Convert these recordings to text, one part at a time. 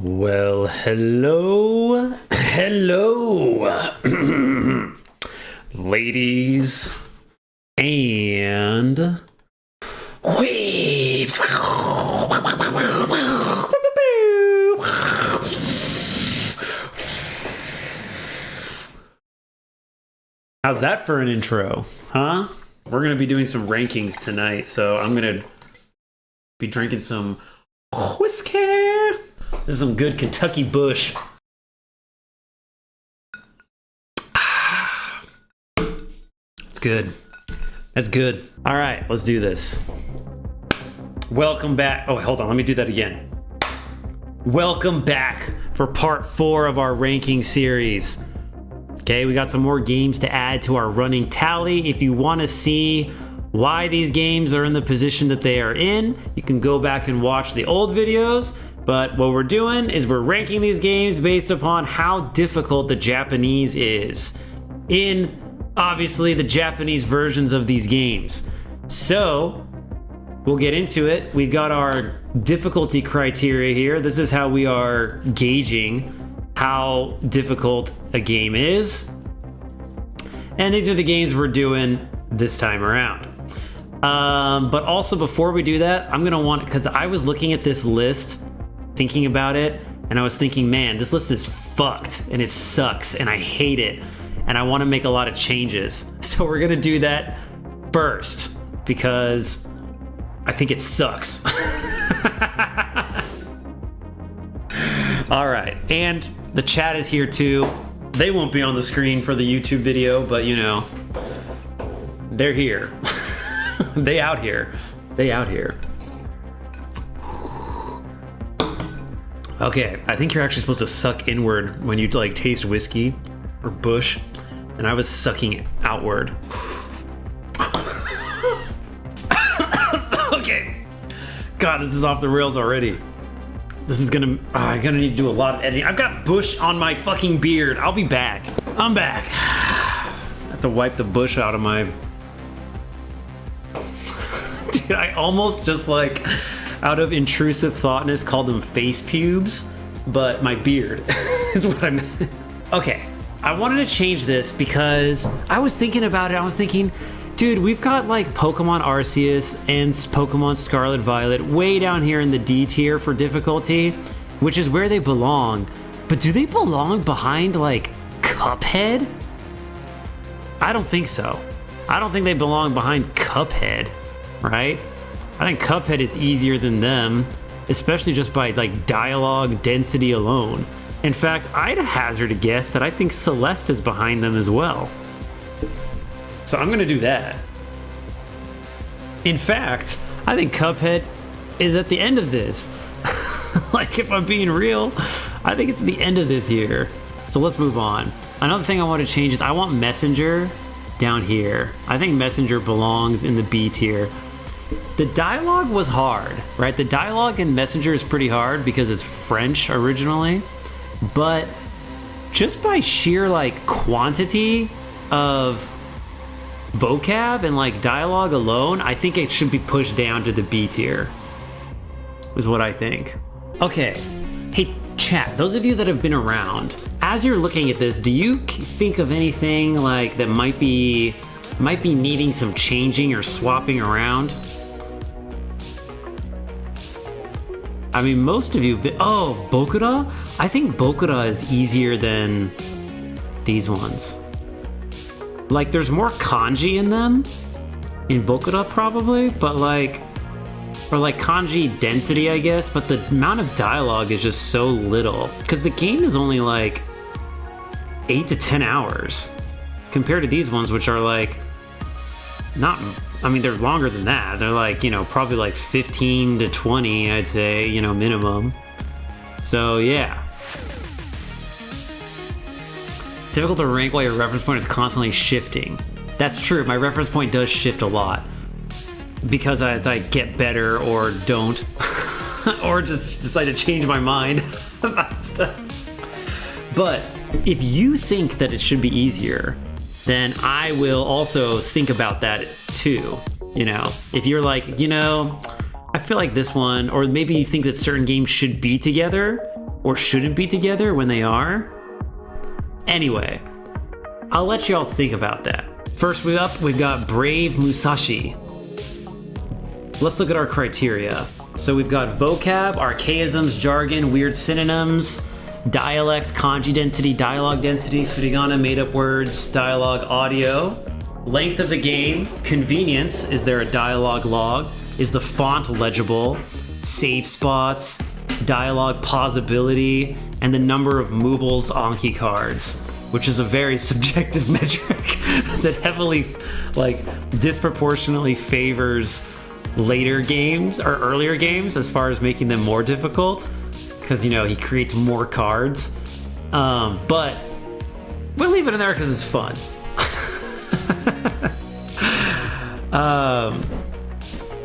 Well, hello, ladies and weebs. How's that for an intro, huh? We're gonna be doing some rankings tonight, so I'm gonna be drinking some whiskey. This is some good Kentucky Bush. It's good. That's good. All right, let's do this. Welcome back. Oh, hold on. Let me do that again. Welcome back for part 4 of our ranking series. Okay, we got some more games to add to our running tally. If you want to see why these games are in the position that they are in, you can go back and watch the old videos. But what we're doing is we're ranking these games based upon how difficult the Japanese is in, obviously, the Japanese versions of these games. So we'll get into it. We've got our difficulty criteria here. This is how we are gauging how difficult a game is. And these are the games we're doing this time around. But also before we do that, I'm gonna want, because I was looking at this list, thinking about it, and I was thinking, man, this list is fucked and it sucks and I hate it and I want to make a lot of changes. So we're gonna do that first because I think it sucks. All right, and the chat is here too. They won't be on the screen for the YouTube video, but you know, they're here. They out here. Okay, I think you're actually supposed to suck inward when you like taste whiskey or bush, and I was sucking outward. Okay. God, this is off the rails already. This is gonna, I'm gonna need to do a lot of editing. I've got bush on my fucking beard. I'll be back. I'm back. I have to wipe the bush out of my... Dude, I almost just like, out of intrusive thoughtness, called them face pubes, but my beard is what I meant. Okay, I wanted to change this because I was thinking about it. I was thinking, dude, we've got like Pokemon Arceus and Pokemon Scarlet Violet way down here in the D tier for difficulty, which is where they belong. But do they belong behind like Cuphead? I don't think so. I don't think they belong behind Cuphead, right? I think Cuphead is easier than them, especially just by like dialogue density alone. In fact, I'd hazard a guess that I think Celeste is behind them as well. So I'm gonna do that. In fact, I think Cuphead is at the end of this. Like, if I'm being real, I think it's the end of this year. So let's move on. Another thing I want to change is I want Messenger down here. I think Messenger belongs in the B tier. The dialogue was hard, right? The dialogue in Messenger is pretty hard because it's French originally, but just by sheer like quantity of vocab and like dialogue alone, I think it should be pushed down to the B tier, is what I think. Okay, hey chat, those of you that have been around, as you're looking at this, do you think of anything like that might be needing some changing or swapping around? I mean, most of you have been, oh, Bokura? I think Bokura is easier than these ones. Like, there's more kanji in them, in Bokura probably, but like, or like kanji density, I guess, but the amount of dialogue is just so little. Because the game is only like 8 to 10 hours compared to these ones, which are like, not, I mean, they're longer than that. They're like, you know, probably like 15 to 20, I'd say, you know, minimum. So, yeah. Difficult to rank while your reference point is constantly shifting. That's true. My reference point does shift a lot. Because as I get better or don't, or just decide to change my mind about stuff. But if you think that it should be easier, then I will also think about that too. You know, if you're like, you know, I feel like this one, or maybe you think that certain games should be together, or shouldn't be together when they are. Anyway, I'll let y'all think about that. First we've got Brave Musashi. Let's look at our criteria. So we've got vocab, archaisms, jargon, weird synonyms, dialect, kanji density, dialogue density, furigana, made-up words, dialogue audio. Length of the game, convenience, is there a dialogue log? Is the font legible? Save spots, dialogue pausability, and the number of Moobles Anki cards, which is a very subjective metric that heavily, disproportionately favors later games or earlier games as far as making them more difficult, because he creates more cards. But we'll leave it in there because it's fun.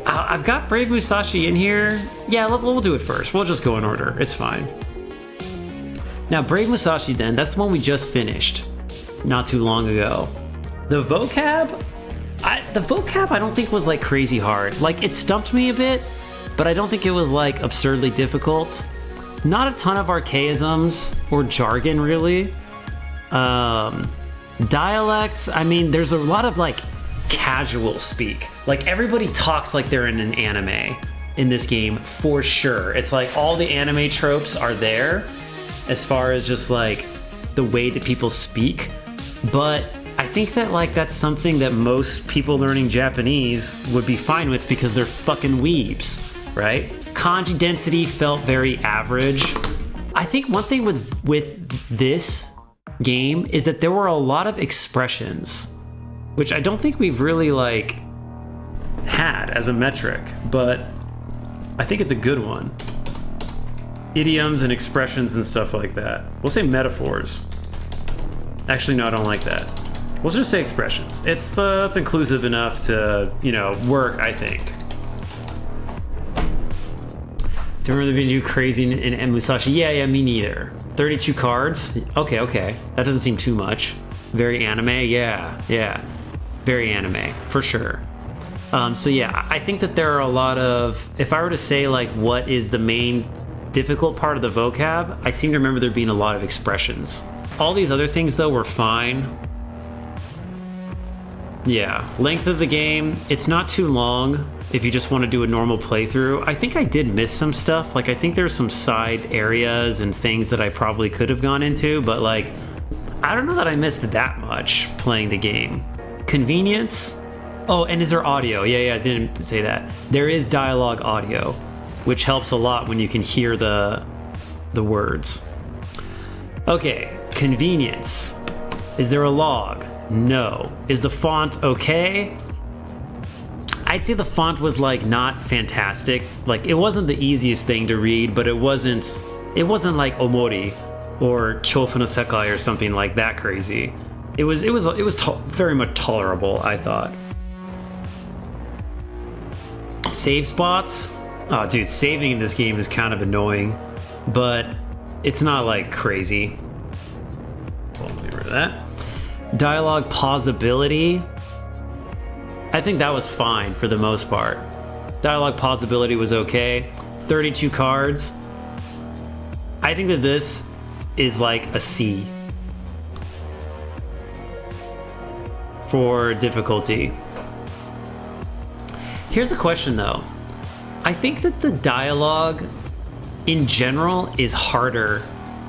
I've got Brave Musashi in here. Yeah, we'll do it first. We'll just go in order. It's fine. Now, Brave Musashi, then, that's the one we just finished not too long ago. The vocab I don't think was crazy hard. It stumped me a bit, but I don't think it was absurdly difficult. Not a ton of archaisms or jargon, really. Dialects, there's a lot of casual speak. Everybody talks like they're in an anime in this game, for sure. It's all the anime tropes are there as far as just the way that people speak. But I think that that's something that most people learning Japanese would be fine with because they're fucking weebs, right? Kanji density felt very average. I think one thing with this game is that there were a lot of expressions, which I don't think we've really had as a metric, but I think it's a good one. Idioms and expressions and stuff like that. We'll say metaphors. Actually, no, I don't like that. We'll just say expressions. That's inclusive enough to, work, I think. Do you remember there being too crazy in Musashi? Yeah, me neither. 32 cards? Okay. That doesn't seem too much. Very anime? Yeah. Very anime, for sure. So yeah, I think that there are a lot of... If I were to say, what is the main difficult part of the vocab, I seem to remember there being a lot of expressions. All these other things, though, were fine. Yeah, length of the game, it's not too long if you just want to do a normal playthrough. I think I did miss some stuff. I think there's some side areas and things that I probably could have gone into, but I don't know that I missed that much playing the game. Convenience. Oh, and is there audio? Yeah, I didn't say that. There is dialogue audio, which helps a lot when you can hear the words. Okay, convenience. Is there a log? No. Is the font okay? I'd say the font was not fantastic. It wasn't the easiest thing to read, but it wasn't like Omori or Kyofu no Sekai or something like that crazy. It was very much tolerable, I thought. Save spots? Oh, dude, saving in this game is kind of annoying, but it's not crazy. Let me get rid of that. Dialogue pausability. I think that was fine for the most part. Dialogue pausability was okay. 32 cards. I think that this is a C for difficulty. Here's a question though. I think that the dialogue in general is harder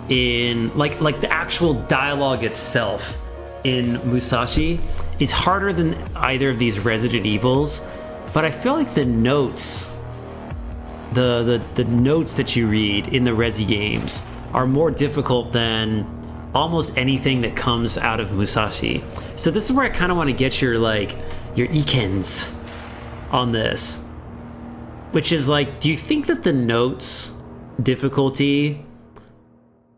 in the actual dialogue itself in Musashi is harder than either of these Resident Evils, but I feel the notes, the notes that you read in the Resi games are more difficult than almost anything that comes out of Musashi. So this is where I kind of want to get your ikens on this, which is do you think that the notes difficulty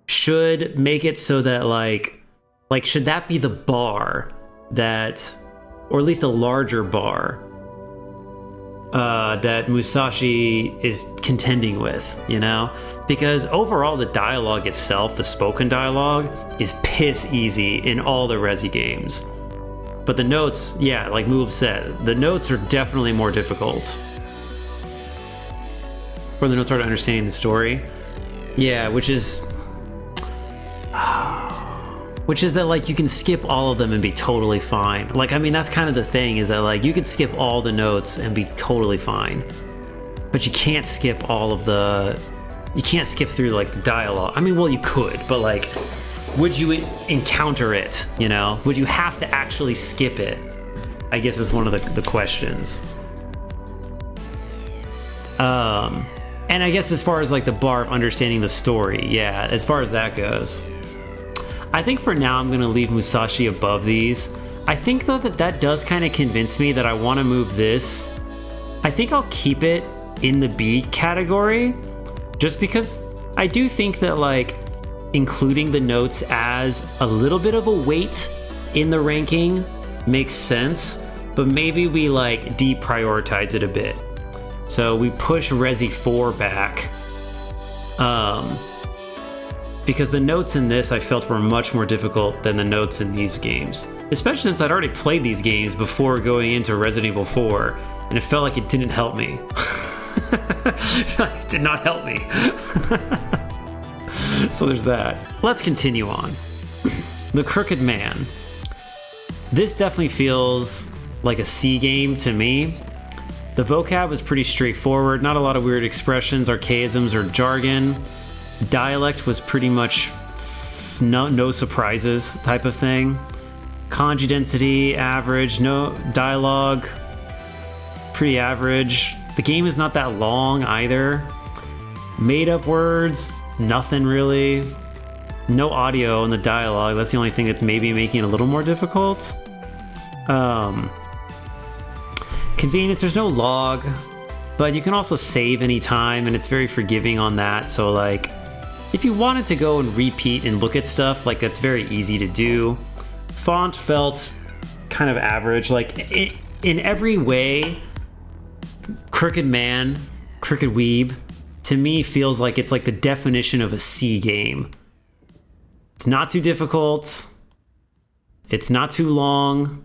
should make it so that should that be the bar that, or at least a larger bar that Musashi is contending with, Because overall the dialogue itself, the spoken dialogue, is piss easy in all the Resi games. But the notes, yeah, like Moob said, the notes are definitely more difficult. Or the notes are to understanding the story. Yeah, which is that like you can skip all of them and be totally fine. Like, I mean, that's kind of the thing, is that like you could skip all the notes and be totally fine, but you can't skip you can't skip through like the dialogue. I mean, well, you could, but like, would you encounter it? You know, would you have to actually skip it? I guess is one of the questions. And I guess as far as like the bar of understanding the story, yeah, as far as that goes, I think for now I'm gonna leave Musashi above these. I think though that does kind of convince me that I want to move this. I think I'll keep it in the B category, just because I do think that like including the notes as a little bit of a weight in the ranking makes sense, but maybe we like deprioritize it a bit. So we push Resi 4 back, because the notes in this I felt were much more difficult than the notes in these games, especially since I'd already played these games before going into Resident Evil 4, and it felt like it didn't help me. It did not help me. So there's that. Let's continue on. The Crooked Man. This definitely feels like a C game to me. The vocab was pretty straightforward, not a lot of weird expressions, archaisms, or jargon. Dialect was pretty much no surprises type of thing. Kanji density, average. No dialogue, pretty average. The game is not that long either. Made up words, nothing really. No audio in the dialogue. That's the only thing that's maybe making it a little more difficult. Convenience, there's no log, but you can also save anytime, and it's very forgiving on that. So like, if you wanted to go and repeat and look at stuff, like that's very easy to do. Font felt kind of average. Like in every way, Crooked Man, Crooked Weeb, to me feels like it's like the definition of a C game. It's not too difficult. It's not too long.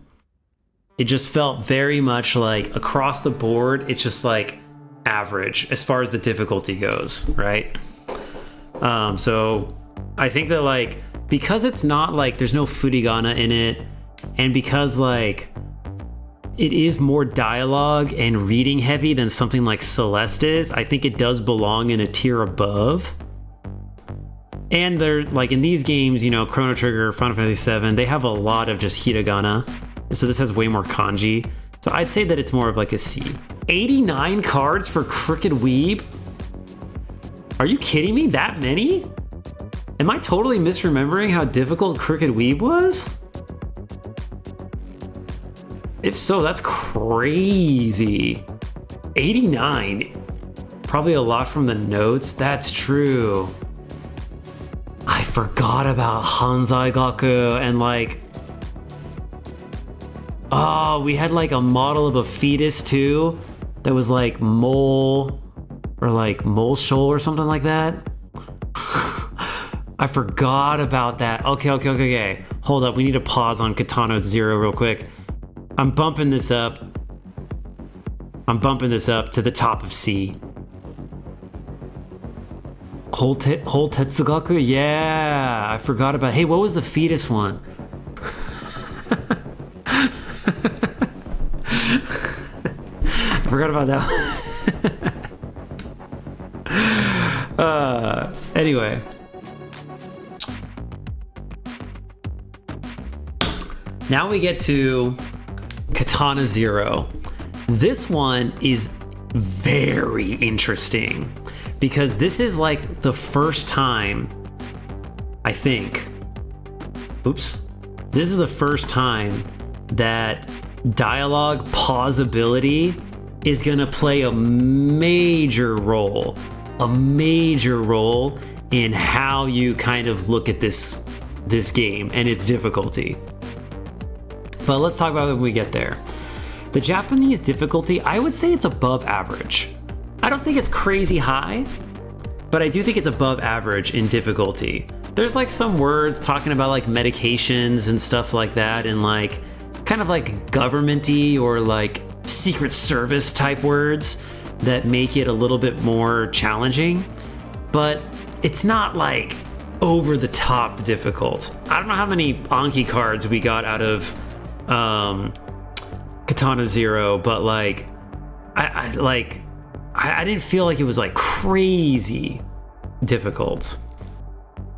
It just felt very much like across the board, it's just like average as far as the difficulty goes, right? So I think that like, because it's not like there's no furigana in it, and because like it is more dialogue and reading heavy than something like Celeste is, I think it does belong in a tier above. And they're like, in these games, you know, Chrono Trigger, Final Fantasy VII, they have a lot of just hiragana. So this has way more kanji. So I'd say that it's more of like a C. 89 cards for Crooked Weeb? Are you kidding me? That many? Am I totally misremembering how difficult Crooked Weeb was? If so, that's crazy. 89. Probably a lot from the notes. That's true. I forgot about Hanzai Gaku and like, oh, we had like a model of a fetus too that was like mole or like mole shoal or something like that. I forgot about that. Okay. Hold up. We need to pause on Katana Zero real quick. I'm bumping this up to the top of C. Whole Tetsugaku? Yeah, I forgot about. Hey, what was the fetus one? I forgot about that one. Anyway. Now we get to Katana Zero. This one is very interesting because this is like the first time, I think. Oops. This is the first time that dialogue pausability is gonna play a major role in how you kind of look at this game and its difficulty. But let's talk about it when we get there. The Japanese difficulty, I would say it's above average. I don't think it's crazy high, but I do think it's above average in difficulty. There's like some words talking about like medications and stuff like that, and like kind of like government-y or like Secret Service type words that make it a little bit more challenging. But it's not like over the top difficult. I don't know how many Anki cards we got out of Katana Zero, but like I didn't feel like it was like crazy difficult.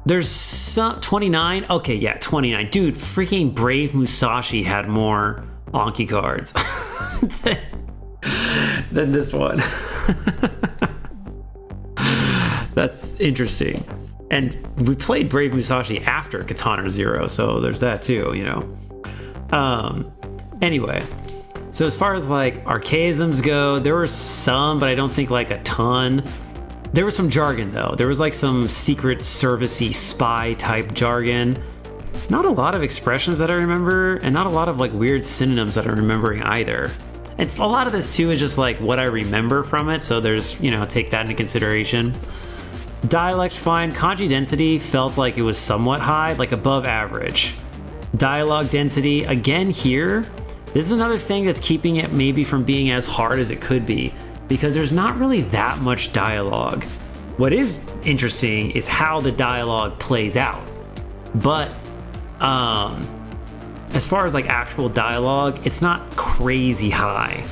There's some 29. Okay, yeah, 29. Dude, freaking Brave Musashi had more Anki cards than this one. That's interesting. And we played Brave Musashi after Katana Zero, so there's that too, you know. Anyway, so as far as like archaisms go, there were some, but I don't think like a ton. There was some jargon though. There was like some secret servicey spy type jargon. Not a lot of expressions that I remember, and not a lot of like weird synonyms that I'm remembering either. It's a lot of this too is just like what I remember from it, so there's, you know, take that into consideration. Dialect fine. Kanji density felt like it was somewhat high, like above average. Dialogue density, again here, this is another thing that's keeping it maybe from being as hard as it could be, because there's not really that much dialogue. What is interesting is how the dialogue plays out. But as far as like actual dialogue, it's not crazy high.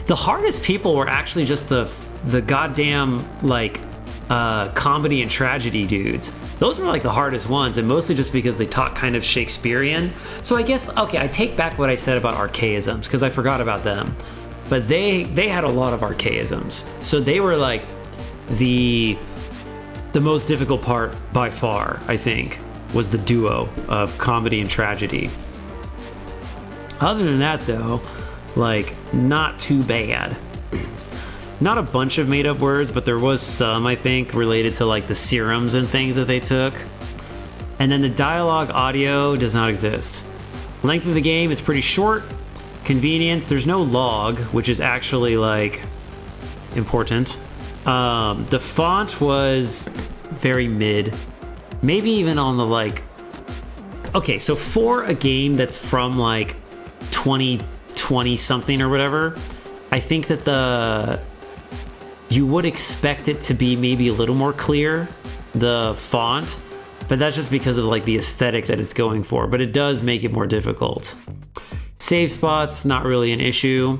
The hardest people were actually just the goddamn like comedy and tragedy dudes. Those were like the hardest ones, and mostly just because they talk kind of Shakespearean. So I guess, okay, I take back what I said about archaisms, because I forgot about them. But they had a lot of archaisms. So they were like the most difficult part by far, I think, was the duo of comedy and tragedy. Other than that though, like, not too bad. Not a bunch of made up words, but there was some, I think, related to like the serums and things that they took. And then the dialogue audio does not exist. Length of the game is pretty short. Convenience, there's no log, which is actually like important. The font was very mid, maybe even on the like, okay, so for a game that's from like 2020 something or whatever, I think that you would expect it to be maybe a little more clear, the font, but that's just because of like the aesthetic that it's going for, but it does make it more difficult. Save spots, not really an issue.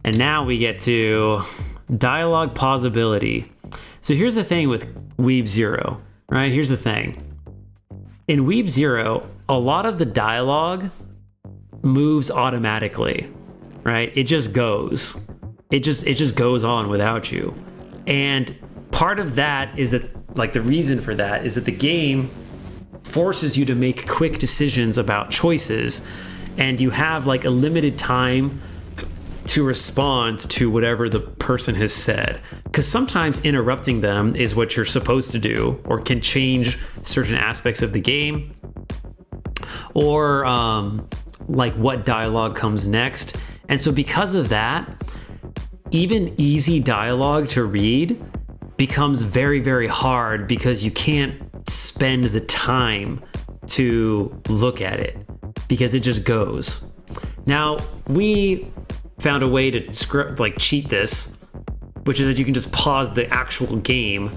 And now we get to dialogue pausability. So here's the thing with Weeb Zero, right? Here's the thing. In Weeb Zero, a lot of the dialogue moves automatically, right? It just goes. It just goes on without you. And part of that is that, like, the reason for that is that the game forces you to make quick decisions about choices, and you have like a limited time to respond to whatever the person has said, because sometimes interrupting them is what you're supposed to do, or can change certain aspects of the game, or like what dialogue comes next. And so because of that, even easy dialogue to read becomes very, very hard, because you can't spend the time to look at it, because it just goes. Now, we found a way to cheat this, which is that you can just pause the actual game,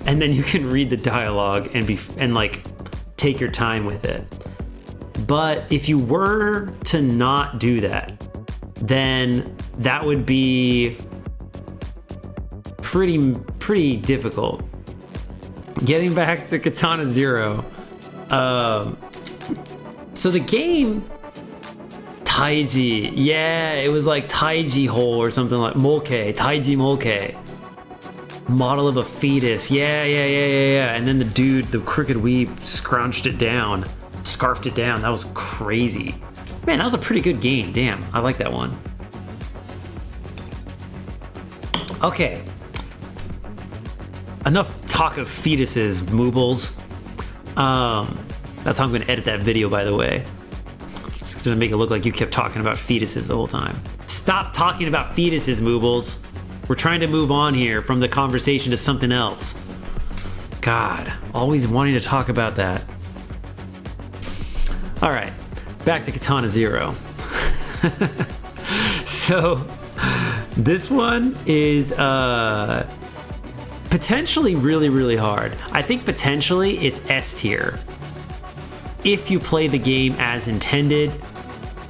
and then you can read the dialogue and like take your time with it. But if you were to not do that, then that would be pretty difficult. Getting back to Katana Zero, so the game Taiji, yeah, it was like Taiji hole or something, like Molke, Taiji Molke, model of a fetus, yeah, and then the crooked weeb scrunched it down, scarfed it down. That was crazy. Man, that was a pretty good game. Damn, I like that one. Okay. Enough talk of fetuses, moobles. That's how I'm going to edit that video, by the way. It's going to make it look like you kept talking about fetuses the whole time. Stop talking about fetuses, moobles. We're trying to move on here from the conversation to something else. God, always wanting to talk about that. All right, back to Katana Zero. So this one is Potentially really, really hard. I think potentially it's S tier. If you play the game as intended,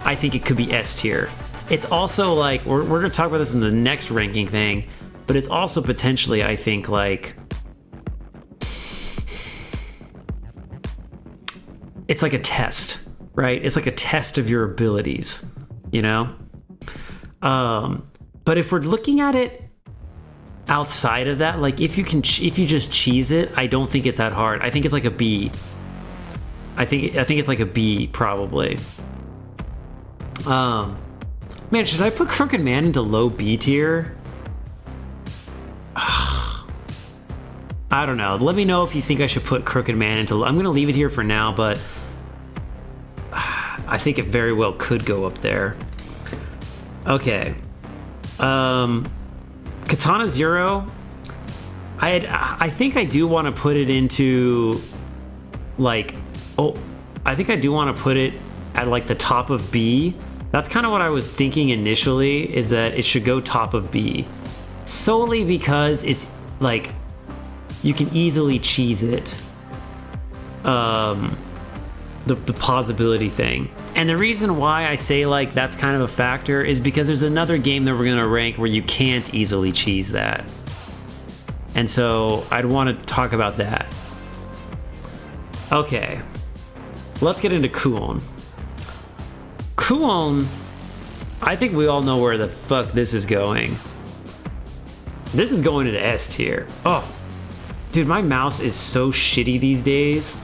I think it could be S tier. It's also like, we're going to talk about this in the next ranking thing, but it's also potentially, I think, like, it's like a test, right? It's like a test of your abilities, you know? But if we're looking at it outside of that, like if you just cheese it, I don't think it's that hard. I think it's like a B. I think it's like a B probably. Man, should I put Crooked Man into low B tier? I don't know. Let me know if you think I should put Crooked Man into low. I'm gonna leave it here for now, but I think it very well could go up there. Okay. Katana Zero. I think I do want to put it into like, I think I do want to put it at like the top of B. That's kind of what I was thinking initially, is that it should go top of B. Solely because it's like, you can easily cheese it. The possibility thing. And the reason why I say like that's kind of a factor is because there's another game that we're gonna rank where you can't easily cheese that. And so I'd want to talk about that. Okay. Let's get into Kuon. Kuon, I think we all know where the fuck this is going. This is going into S tier. Oh, dude, my mouse is so shitty these days.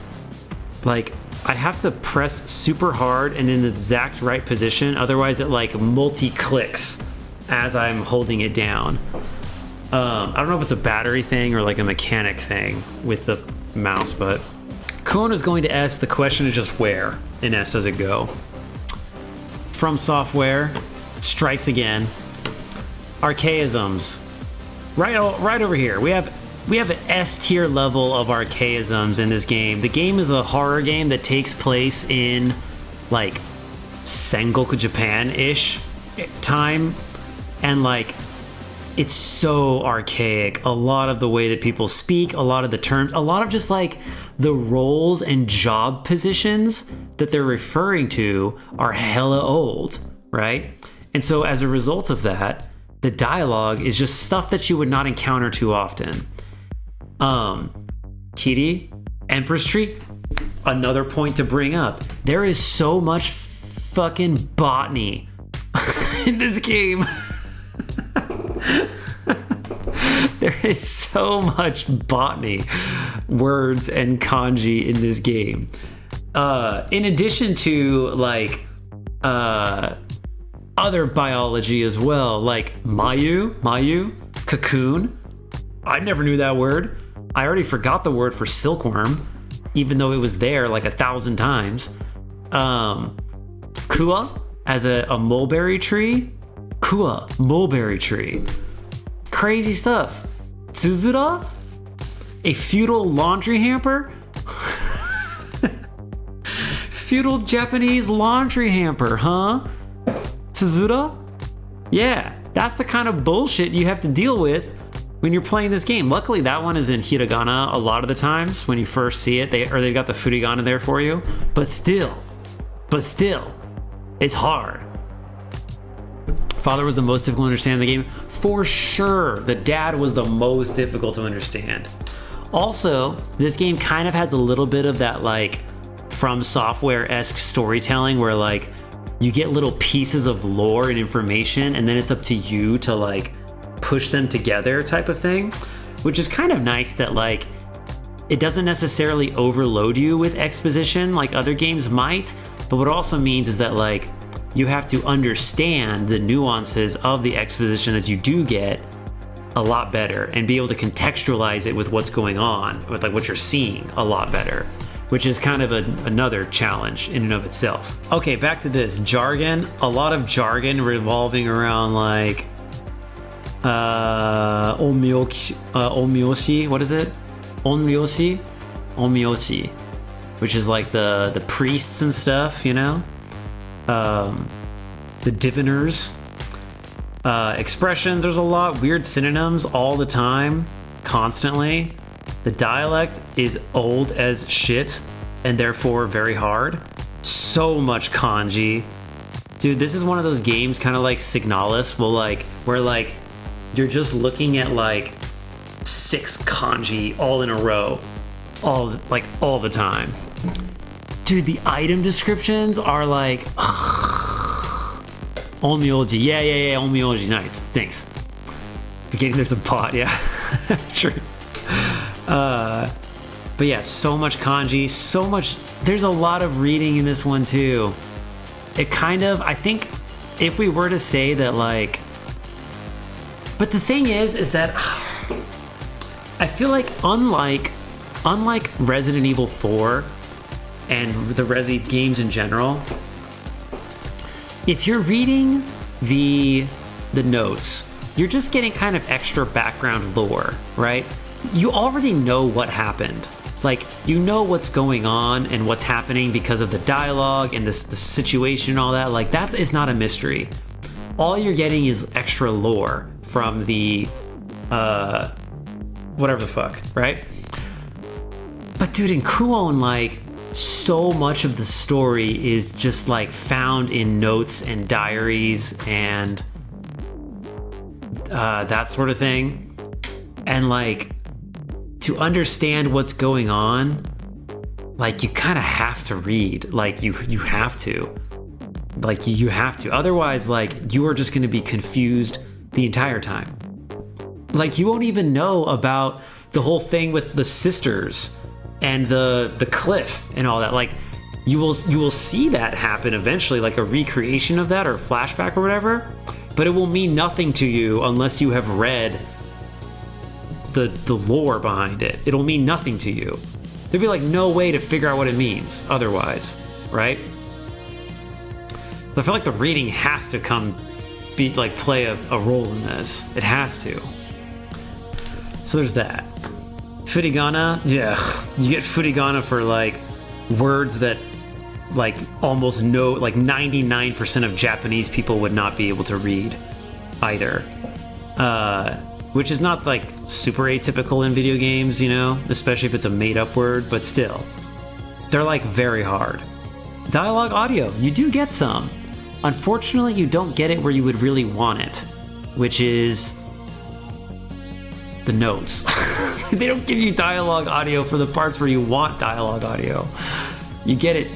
Like, I have to press super hard and in the exact right position, otherwise it like multi-clicks as I'm holding it down. I don't know if it's a battery thing or like a mechanic thing with the mouse, but Kuon is going to S. The question is just where in S does it go? From Software strikes again. Archaisms. Right over here. We have an S tier level of archaisms in this game. The game is a horror game that takes place in like Sengoku Japan-ish time, and like it's so archaic. A lot of the way that people speak, a lot of the terms, a lot of just like the roles and job positions that they're referring to are hella old, right? And so as a result of that, the dialogue is just stuff that you would not encounter too often. Kiri, Empress Tree, another point to bring up. There is so much fucking botany in this game. There is so much botany, words and kanji in this game. In addition to like other biology as well, like Mayu, cocoon. I never knew that word. I already forgot the word for silkworm, even though it was there like 1,000 times. Kua as a mulberry tree. Kua, mulberry tree. Crazy stuff. Tsuzura, a feudal laundry hamper. Feudal Japanese laundry hamper, huh? Tsuzura? Yeah, that's the kind of bullshit you have to deal with when you're playing this game. Luckily, that one is in hiragana a lot of the times when you first see it. They've got the furigana there for you. But still, it's hard. Father was the most difficult to understand in the game. For sure, the dad was the most difficult to understand. Also, this game kind of has a little bit of that like From Software-esque storytelling where like you get little pieces of lore and information and then it's up to you to like push them together type of thing, which is kind of nice that like it doesn't necessarily overload you with exposition like other games might, but what it also means is that like you have to understand the nuances of the exposition that you do get a lot better and be able to contextualize it with what's going on, with like what you're seeing a lot better, which is kind of another challenge in and of itself. Okay, back to this jargon. A lot of jargon revolving around like onmyoshi, what is it? Onmyoshi, which is like the priests and stuff, you know? The diviners. Expressions, there's a lot. Weird synonyms all the time. constantly. The dialect is old as shit and therefore very hard. So much kanji. Dude, this is one of those games kind of like Signalis, where like you're just looking at like 6 kanji all in a row, all the time. Dude, the item descriptions are like Onmyoji. Yeah, Onmyoji. Nice. Thanks. Forgetting there's a bot, yeah. True. But yeah, so much kanji, so much. There's a lot of reading in this one too. It kind of, I think, if we were to say that, like, but the thing is that I feel like unlike Resident Evil 4 and the Resi games in general, if you're reading the notes, you're just getting kind of extra background lore, right? You already know what happened. Like, you know what's going on and what's happening because of the dialogue and the situation and all that. Like, that is not a mystery. All you're getting is extra lore from the whatever the fuck, right? But dude, in Kuon, like, so much of the story is just like found in notes and diaries and that sort of thing. And like, to understand what's going on, like, you kind of have to read. Like, you have to. Like, you have to. Otherwise, like, you are just going to be confused the entire time. Like, you won't even know about the whole thing with the sisters and the cliff and all that. Like, you will see that happen eventually, like a recreation of that or a flashback or whatever, but it will mean nothing to you unless you have read the lore behind it. It'll mean nothing to you. There'd be like no way to figure out what it means otherwise, right? But I feel like the reading has to play a role in this. It has to. So there's that. Furigana, yeah, you get Furigana for like words that like almost 99% of Japanese people would not be able to read either. Which is not like super atypical in video games, you know, especially if it's a made-up word, but still, they're like very hard. Dialogue audio, you do get some. Unfortunately, you don't get it where you would really want it, which is the notes. They don't give you dialogue audio for the parts where you want dialogue audio. You get it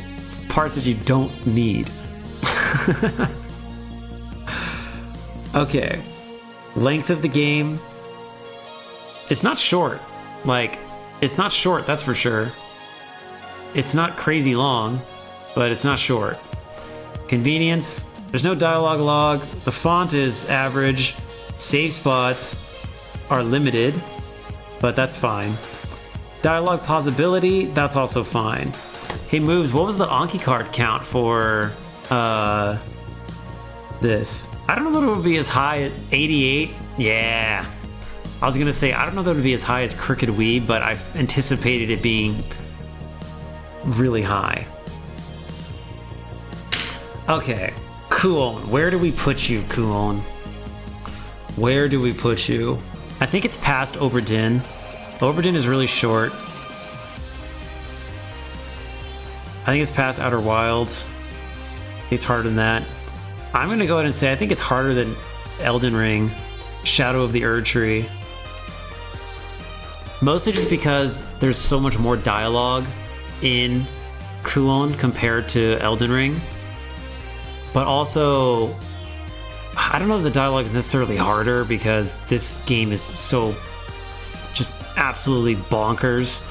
parts that you don't need. Okay. Length of the game. It's not short. Like, it's not short, that's for sure. It's not crazy long, but it's not short. Convenience. There's no dialogue log. The font is average. Save spots are limited, but that's fine. Dialogue pausability, that's also fine. Hey Moves, what was the Anki card count for this? I don't know that it would be as high as 88. Yeah. I was gonna say, I don't know that it would be as high as Crooked Weeb, but I anticipated it being really high. Okay, Kuon. Where do we put you, Kuon? Where do we put you? I think it's past Oberdin. Oberdin is really short. I think it's past Outer Wilds. It's harder than that. I'm gonna go ahead and say I think it's harder than Elden Ring, Shadow of the Erd Tree. Mostly just because there's so much more dialogue in Kuon compared to Elden Ring. But also, I don't know if the dialogue is necessarily harder because this game is so just absolutely bonkers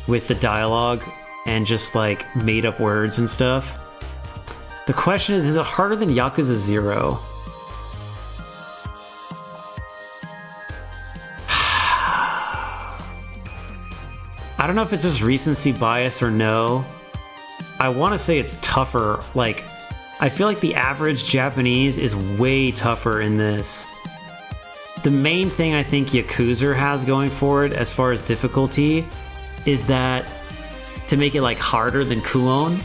with the dialogue and just like made up words and stuff. The question is it harder than Yakuza 0? I don't know if it's just recency bias or no. I want to say it's tougher. Like, I feel like the average Japanese is way tougher in this. The main thing I think Yakuza has going for it as far as difficulty is that, to make it like harder than Kuon,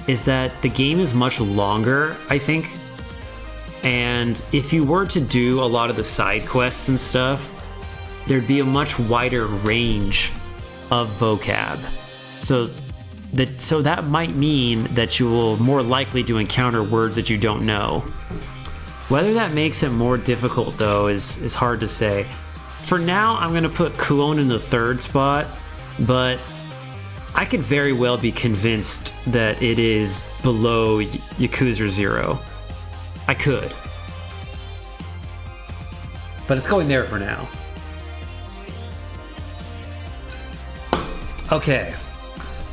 is that the game is much longer, I think. And if you were to do a lot of the side quests and stuff, there'd be a much wider range of vocab. So that might mean that you will more likely to encounter words that you don't know. Whether that makes it more difficult, though, is hard to say. For now, I'm going to put Kuon in the 3rd spot, but I could very well be convinced that it is below Yakuza 0. I could. But it's going there for now. Okay,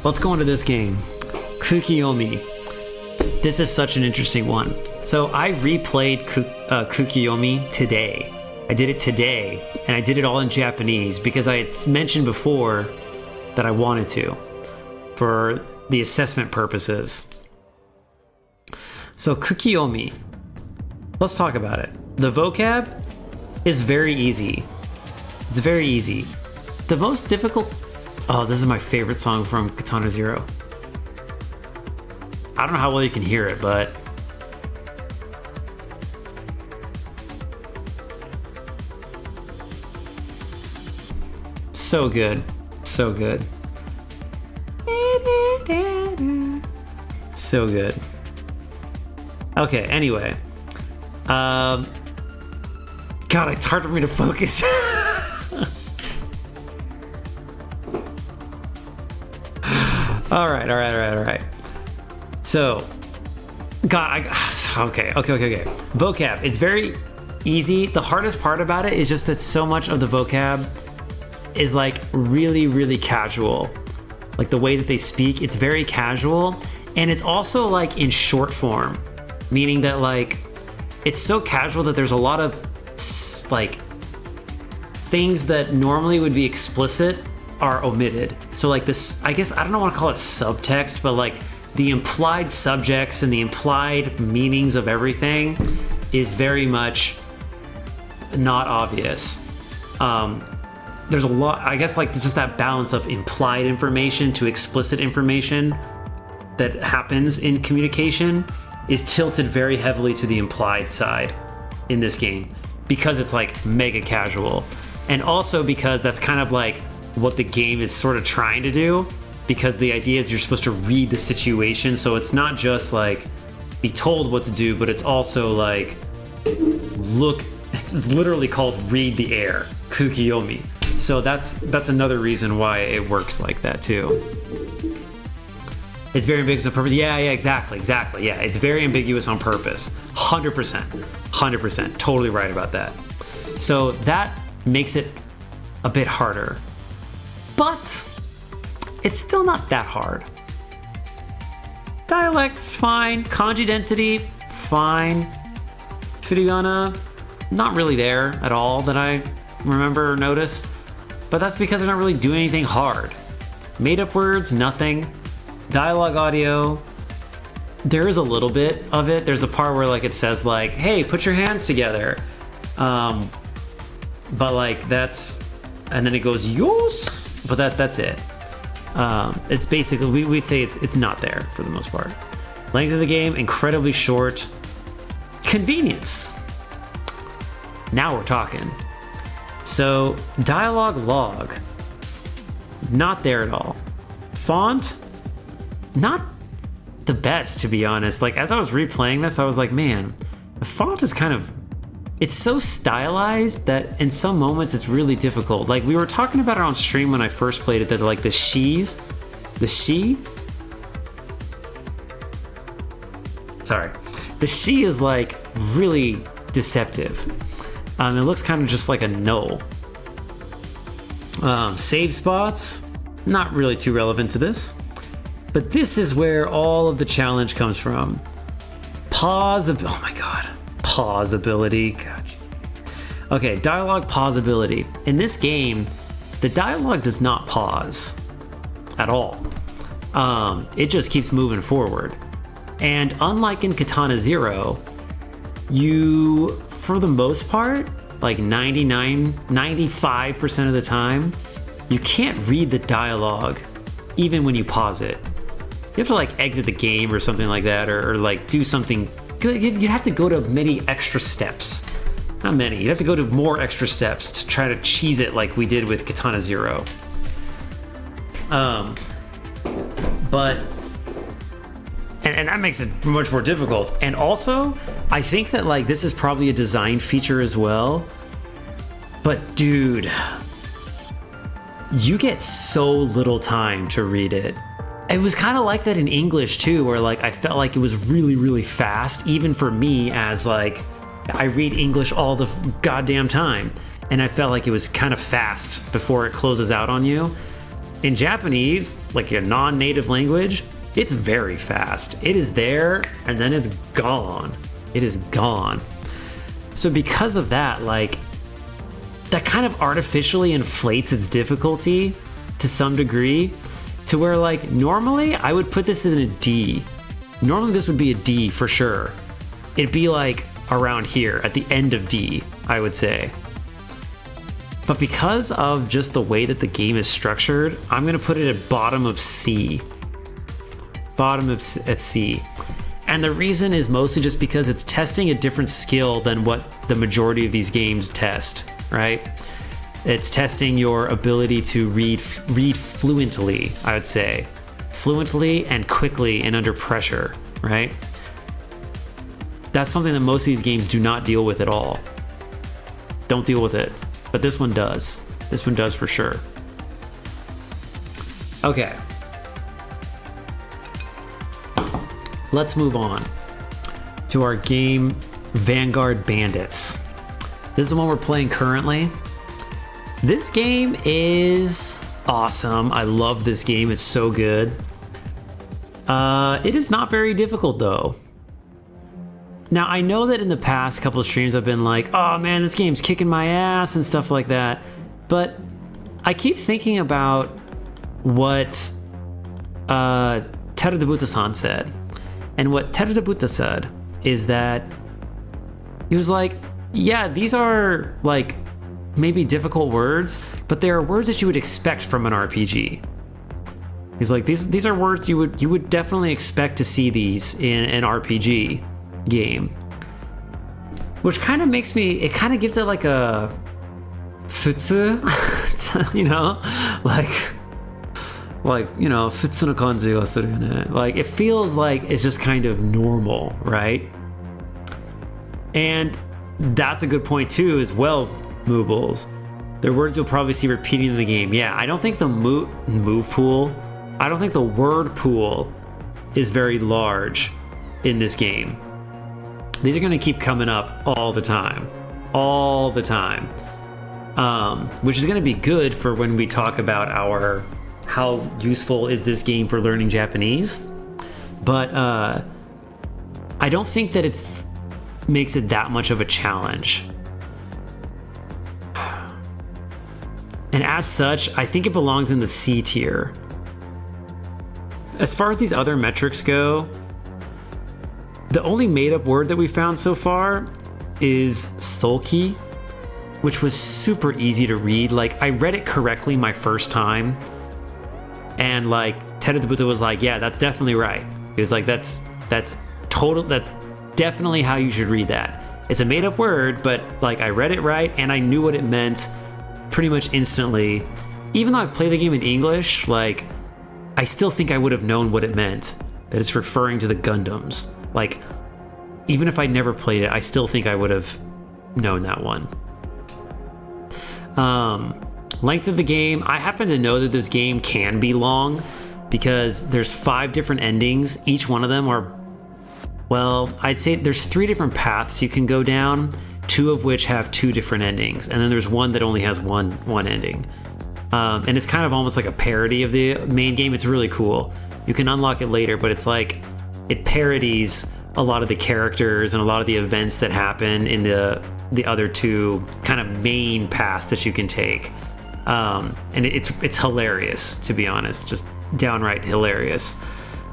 let's go into this game. Kukiyomi. This is such an interesting one. So I replayed Kukiyomi today. I did it today, and I did it all in Japanese because I had mentioned before that I wanted to for the assessment purposes. So Kukiyomi, let's talk about it. The vocab is very easy. It's very easy. The most difficult... Oh, this is my favorite song from Katana Zero. I don't know how well you can hear it, but... So good. So good. So good. Okay, anyway. God, it's hard for me to focus. All right. So, God, okay. Vocab, it's very easy. The hardest part about it is just that so much of the vocab is like really, really casual. Like the way that they speak, it's very casual. And it's also like in short form, meaning that like, it's so casual that there's a lot of like things that normally would be explicit are omitted. So like this, I guess, I don't want to call it subtext, but like the implied subjects and the implied meanings of everything is very much not obvious. There's a lot, I guess, like just that balance of implied information to explicit information that happens in communication is tilted very heavily to the implied side in this game because it's like mega casual. And also because that's kind of like what the game is sort of trying to do, because the idea is you're supposed to read the situation. So it's not just like be told what to do, but it's also like look, it's literally called read the air, Kukiyomi. So that's another reason why it works like that too. It's very ambiguous on purpose. Yeah, exactly. Yeah, it's very ambiguous on purpose. 100%. Totally right about that. So that makes it a bit harder. But it's still not that hard. Dialects, fine. Kanji density, fine. Furigana, not really there at all that I remember or noticed. But that's because they're not really doing anything hard. Made up words, nothing. Dialogue audio, there is a little bit of it. There's a part where like it says like, hey, put your hands together. But like that's, and then it goes, yos, but that's it. It's basically, we'd say it's not there for the most part. Length of the game, incredibly short. Convenience. Now we're talking. So dialogue log, not there at all. Font, not the best, to be honest. Like as I was replaying this, I was like, man, the font is kind of, it's so stylized that in some moments it's really difficult. Like we were talking about it on stream when I first played it, that like the she is like really deceptive. It looks kind of just like a no. Save spots, not really too relevant to this. But this is where all of the challenge comes from. Oh my god. Pause ability. God. Okay, dialogue pause ability. In this game, the dialogue does not pause at all. It just keeps moving forward. And unlike in Katana Zero, you, for the most part, like 95% of the time, you can't read the dialogue even when you pause it. You have to like exit the game or something like that, or like do something. You have to go to many extra steps Not many. You'd have to go to more extra steps to try to cheese it like we did with Katana Zero. But and that makes it much more difficult. And also, I think that like this is probably a design feature as well. But dude, you get so little time to read it. It was kind of like that in English too, where like I felt like it was really, really fast, even for me, as like I read English all the goddamn time, and I felt like it was kind of fast before it closes out on you. In Japanese, like your non-native language, it's very fast. It is there and then it's gone. It is gone. So because of that, like that kind of artificially inflates its difficulty to some degree, to where like normally I would put this in a D. Normally this would be a D for sure. It'd be like around here at the end of D, I would say. But because of just the way that the game is structured, I'm gonna put it at bottom of C. At C. And the reason is mostly just because it's testing a different skill than what the majority of these games test, right? It's testing your ability to read fluently, I would say. Fluently and quickly and under pressure, right? That's something that most of these games do not deal with at all. Don't deal with it. But this one does. This one does for sure. Okay. Let's move on to our game, Vanguard Bandits. This is the one we're playing currently. This game is awesome. I love this game. It's so good. It is not very difficult though. Now, I know that in the past couple of streams I've been like, oh man, this game's kicking my ass and stuff like that. But I keep thinking about what Terudebuta-san said. And what Terudebuta said is that he was like, yeah, these are like maybe difficult words, but they are words that you would expect from an RPG. He's like, these are words you would definitely expect to see these in an RPG game, which kind of makes me, it kind of gives it like a futsu, you know, like you know, futsu no kanji ga suru ne. Like it feels like it's just kind of normal, right? And that's a good point too as well, Moobles. They're words you'll probably see repeating in the game. Yeah, I don't think the move pool, I don't think the word pool is very large in this game. These are going to keep coming up all the time, which is going to be good for when we talk about how useful is this game for learning Japanese. But I don't think that it makes it that much of a challenge. And as such, I think it belongs in the C tier. As far as these other metrics go, the only made-up word that we found so far is sulky, which was super easy to read. Like, I read it correctly my first time, and like Terudebuta was like, yeah, that's definitely right. He was like, that's definitely how you should read that. It's a made-up word, but like I read it right, and I knew what it meant pretty much instantly. Even though I've played the game in English, like, I still think I would have known what it meant, that it's referring to the Gundams. Like, even if I never played it, I still think I would have known that one. Length of the game, I happen to know that this game can be long because there's 5 different endings. Each one of them are, well, I'd say there's 3 different paths you can go down, 2 of which have 2 different endings, and then there's one that only has one ending. And it's kind of almost like a parody of the main game. It's really cool. You can unlock it later, but it's like it parodies a lot of the characters and a lot of the events that happen in the other 2 kind of main paths that you can take. And it's hilarious, to be honest, just downright hilarious.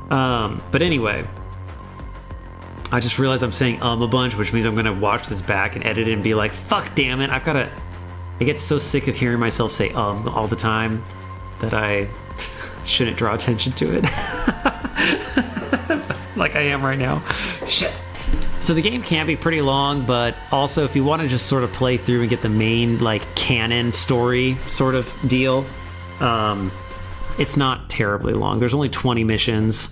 But anyway, I just realized I'm saying a bunch, which means I'm gonna watch this back and edit it and be like, fuck damn it, I get so sick of hearing myself say all the time that I shouldn't draw attention to it. Like I am right now. Shit. So the game can be pretty long, but also if you want to just sort of play through and get the main like canon story sort of deal, it's not terribly long. There's only 20 missions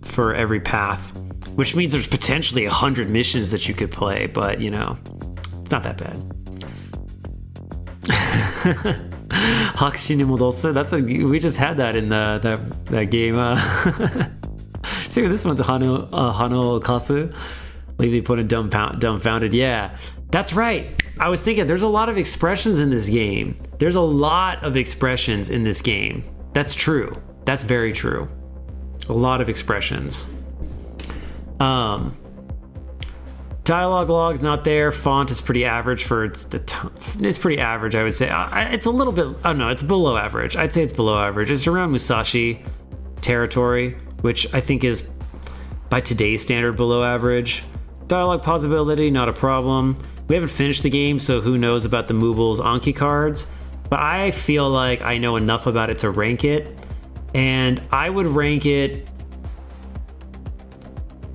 for every path, which means there's potentially 100 missions that you could play, but you know, it's not that bad. Hakushi ni modosu. We just had that in that game. See, this one's Hano Kasu. Leave the opponent dumbfounded. Yeah, that's right. I was thinking there's a lot of expressions in this game. There's a lot of expressions in this game. That's true. That's very true. A lot of expressions. Dialogue log's not there. Font is pretty average for it's pretty average, I would say. It's a little bit, I don't know, it's below average. I'd say it's below average. It's around Musashi territory, which I think is, by today's standard, below average. Dialogue possibility, not a problem. We haven't finished the game, so who knows about the Mooble's Anki cards, but I feel like I know enough about it to rank it, and I would rank it,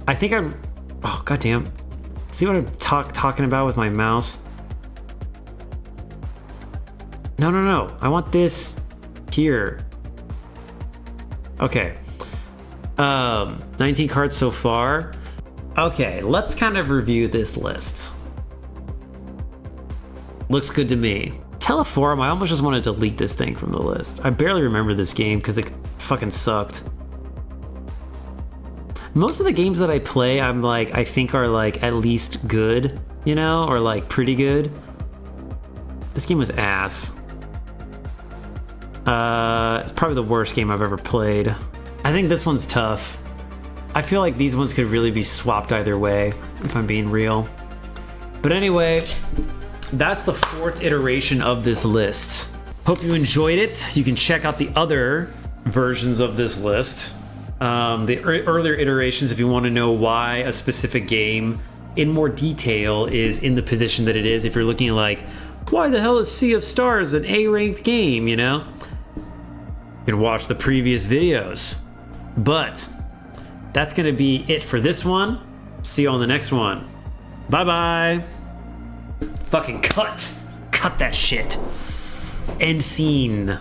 oh goddamn. See what I'm talking about with my mouse? No. I want this here. Okay. 19 cards so far. Okay, let's kind of review this list. Looks good to me. Teleforum, I almost just want to delete this thing from the list. I barely remember this game because it fucking sucked. Most of the games that I play, I think are like at least good, you know, or like pretty good. This game was ass. It's probably the worst game I've ever played. I think this one's tough. I feel like these ones could really be swapped either way, if I'm being real. But anyway, that's the 4th iteration of this list. Hope you enjoyed it. You can check out the other versions of this list. The earlier iterations, if you want to know why a specific game in more detail is in the position that it is. If you're looking at like, why the hell is Sea of Stars an A-ranked game, you know? You can watch the previous videos. But that's going to be it for this one. See you on the next one. Bye-bye. Fucking cut. Cut that shit. End scene.